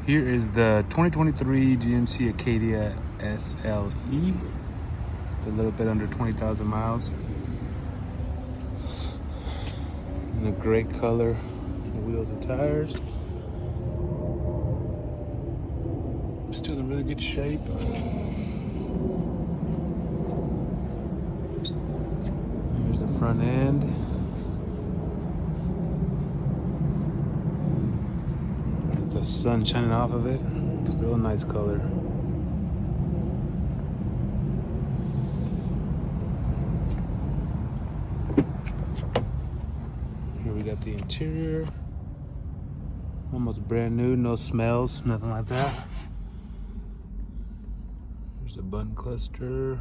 Here is the 2023 GMC Acadia SLE. A little bit under 20,000 miles. In a great color, wheels and tires. Still in really good shape. Here's the front end. The sun shining off of it. It's a real nice color. Here we got the interior. Almost brand new, no smells, nothing like that. There's the button cluster,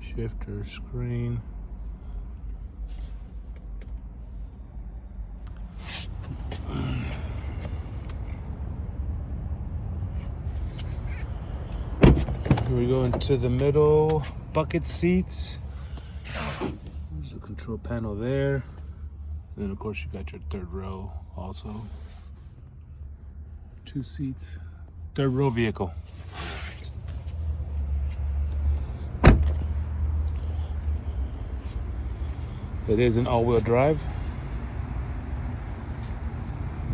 shifter screen. Here we go into the middle, bucket seats. There's a control panel there. And then of course you got your third row also. 2 seats, third row vehicle. It is an all-wheel drive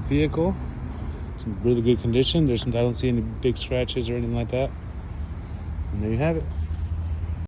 vehicle. It's in really good condition. I don't see any big scratches or anything like that. And there you have it.